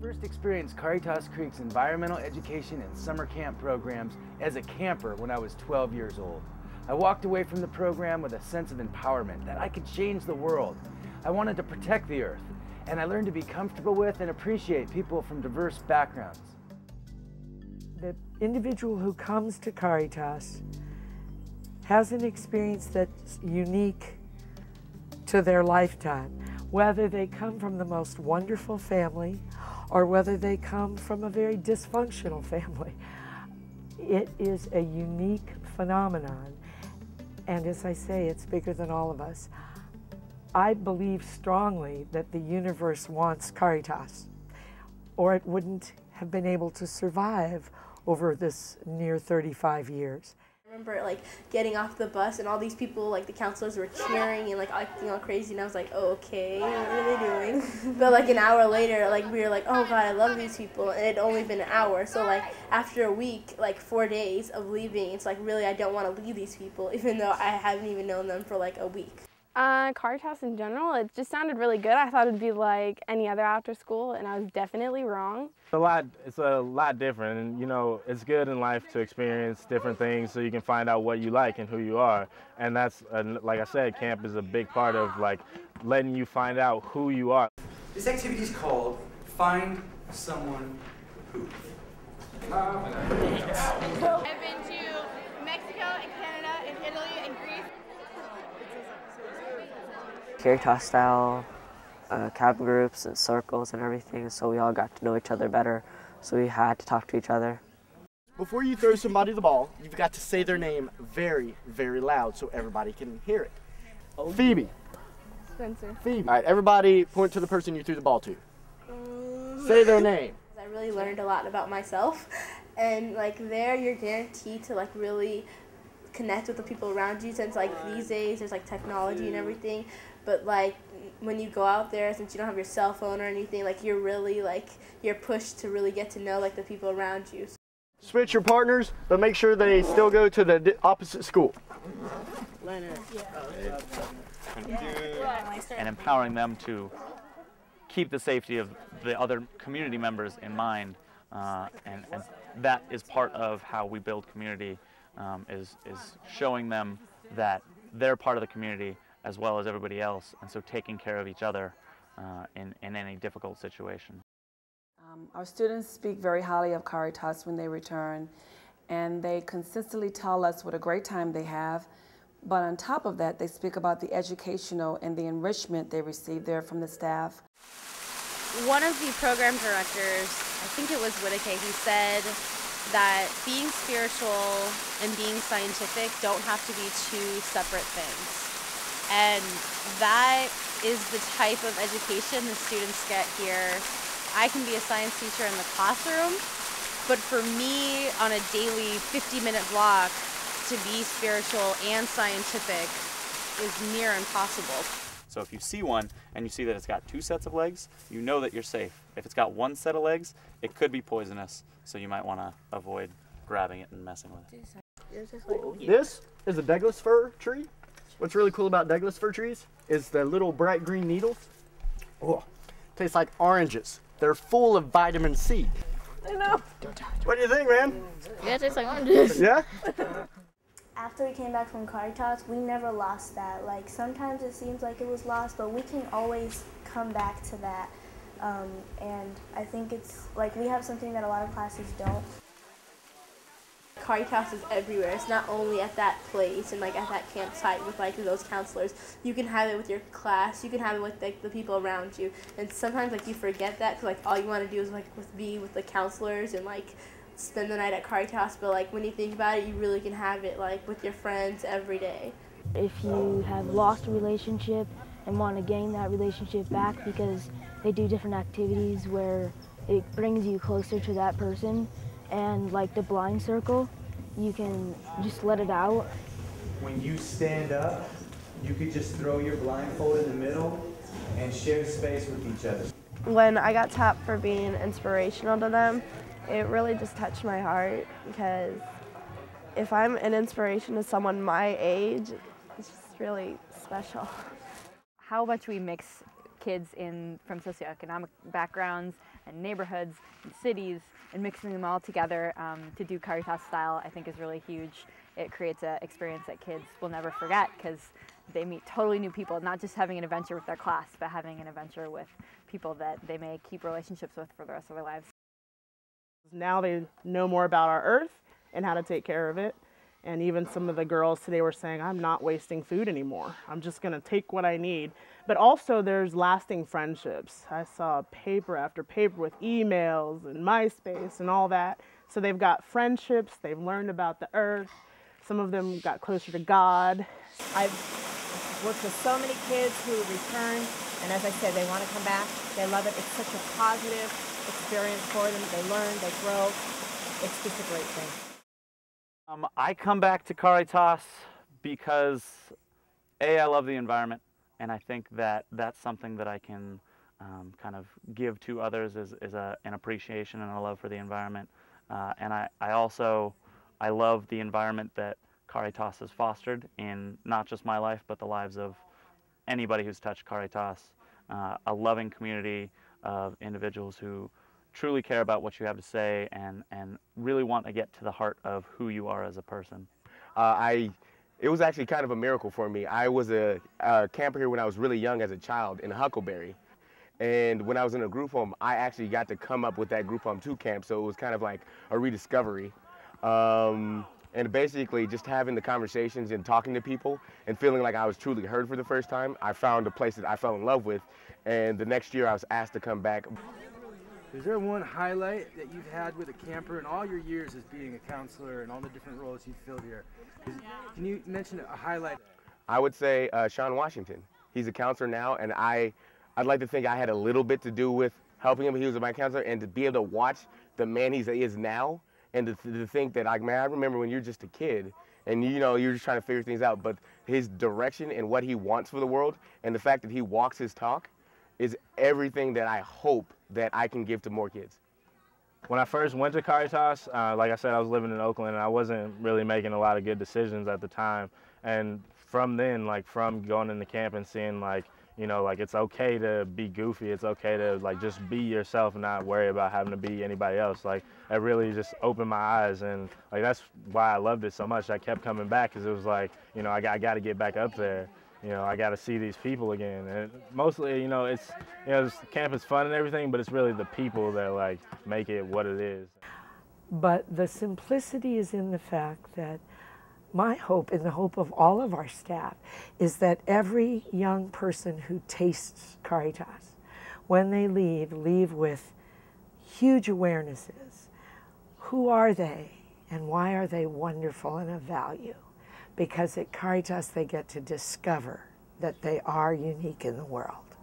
first experienced Caritas Creek's environmental education and summer camp programs as a camper when I was 12 years old. I walked away from the program with a sense of empowerment that I could change the world. I wanted to protect the earth, and I learned to be comfortable with and appreciate people from diverse backgrounds. The individual who comes to Caritas has an experience that's unique to their lifetime, whether they come from the most wonderful family or whether they come from a very dysfunctional family. It is a unique phenomenon, and as I say, it's bigger than all of us. I believe strongly that the universe wants Caritas, or it wouldn't have been able to survive over this near 35 years. I remember like getting off the bus and all these people, like the counselors were cheering and like acting all crazy, and I was like, oh, okay, what are they doing? But like an hour later, like we were like, oh God, I love these people, and it had only been an hour. So like after a week, like 4 days of leaving, it's like really I don't want to leave these people, even though I haven't even known them for like a week. Caritas in general, it just sounded really good. I thought it'd be like any other after school, and I was definitely wrong. It's a lot different, and you know, it's good in life to experience different things so you can find out what you like and who you are. And that's, like I said, camp is a big part of like letting you find out who you are. This activity is called Find Someone Who. I've been to Mexico and Canada and Italy and Greece. Caritas style cabin groups and circles and everything, so we all got to know each other better, so we had to talk to each other. Before you throw somebody the ball, you've got to say their name very, very loud so everybody can hear it. Phoebe. Spencer. Phoebe. All right, everybody point to the person you threw the ball to. Say their name. I really learned a lot about myself, and like there you're guaranteed to like really connect with the people around you, since like these days there's like technology and everything, but like when you go out there, since you don't have your cell phone or anything, like you're really like you're pushed to really get to know like the people around you. Switch your partners, but make sure they still go to the opposite school. And empowering them to keep the safety of the other community members in mind, and that is part of how we build community, is showing them that they're part of the community as well as everybody else, and so taking care of each other in any difficult situation. Our students speak very highly of Caritas when they return, and they consistently tell us what a great time they have. But on top of that, they speak about the educational and the enrichment they receive there from the staff. One of the program directors, I think it was Whitaker, he said that being spiritual and being scientific don't have to be two separate things. And that is the type of education the students get here. I can be a science teacher in the classroom, but for me, on a daily 50-minute block, to be spiritual and scientific is near impossible. So if you see one and you see that it's got 2 sets of legs, you know that you're safe. If it's got 1 set of legs, it could be poisonous, so you might want to avoid grabbing it and messing with it. This is a Douglas fir tree. What's really cool about Douglas fir trees is the little bright green needles. Oh, tastes like oranges. They're full of vitamin C. I know. What do you think, man? Yeah, it tastes like oranges. Yeah? After we came back from Caritas, we never lost that. Like sometimes it seems like it was lost, but we can always come back to that. And I think it's like we have something that a lot of classes don't. Caritas is everywhere. It's not only at that place and like at that campsite with like those counselors. You can have it with your class. You can have it with like the people around you. And sometimes like you forget that because like all you want to do is like be with the counselors and like spend the night at Caritas. But like when you think about it, you really can have it like with your friends every day. If you have lost a relationship and want to gain that relationship back, because they do different activities where it brings you closer to that person. And like the blind circle, you can just let it out. When you stand up, you could just throw your blindfold in the middle and share space with each other. When I got tapped for being inspirational to them, it really just touched my heart, because if I'm an inspiration to someone my age, it's just really special. How much we mix kids from socioeconomic backgrounds and neighborhoods and cities, and mixing them all together to do Caritas style, I think is really huge. It creates an experience that kids will never forget because they meet totally new people, not just having an adventure with their class, but having an adventure with people that they may keep relationships with for the rest of their lives. Now they know more about our earth and how to take care of it. And even some of the girls today were saying, I'm not wasting food anymore. I'm just going to take what I need. But also there's lasting friendships. I saw paper after paper with emails and MySpace and all that. So they've got friendships, they've learned about the earth. Some of them got closer to God. I've worked with so many kids who return, and as I said, they want to come back. They love it. It's such a positive experience for them. They learn, they grow. It's just a great thing. I come back to Caritas because I love the environment, and I think that that's something that I can kind of give to others is an appreciation and a love for the environment. And I love the environment that Caritas has fostered in not just my life, but the lives of anybody who's touched Caritas. A loving community of individuals who truly care about what you have to say and really want to get to the heart of who you are as a person. It was actually kind of a miracle for me. I was a camper here when I was really young as a child in Huckleberry. And when I was in a group home, I actually got to come up with that group home to camp, so it was kind of like a rediscovery. And basically just having the conversations and talking to people and feeling like I was truly heard for the first time, I found a place that I fell in love with. And the next year I was asked to come back. Is there one highlight that you've had with a camper in all your years as being a counselor and all the different roles you've filled here? Can you mention a highlight? I would say Sean Washington. He's a counselor now, and I'd like to think I had a little bit to do with helping him. He was my counselor, and to be able to watch the man he is now, and to think that, like, man, I remember when you're just a kid, and you're just trying to figure things out, but his direction and what he wants for the world, and the fact that he walks his talk, is everything that I hope that I can give to more kids. When I first went to Caritas, like I said, I was living in Oakland and I wasn't really making a lot of good decisions at the time. And from then, like from going into camp and seeing like it's okay to be goofy, it's okay to like just be yourself and not worry about having to be anybody else. Like it really just opened my eyes, and like that's why I loved it so much. I kept coming back because it was like, I got to get back up there. I got to see these people again. And mostly, camp is fun and everything, but it's really the people that like make it what it is. But the simplicity is in the fact that my hope and the hope of all of our staff is that every young person who tastes Caritas, when they leave with huge awarenesses. Who are they and why are they wonderful and of value? Because at Caritas they get to discover that they are unique in the world.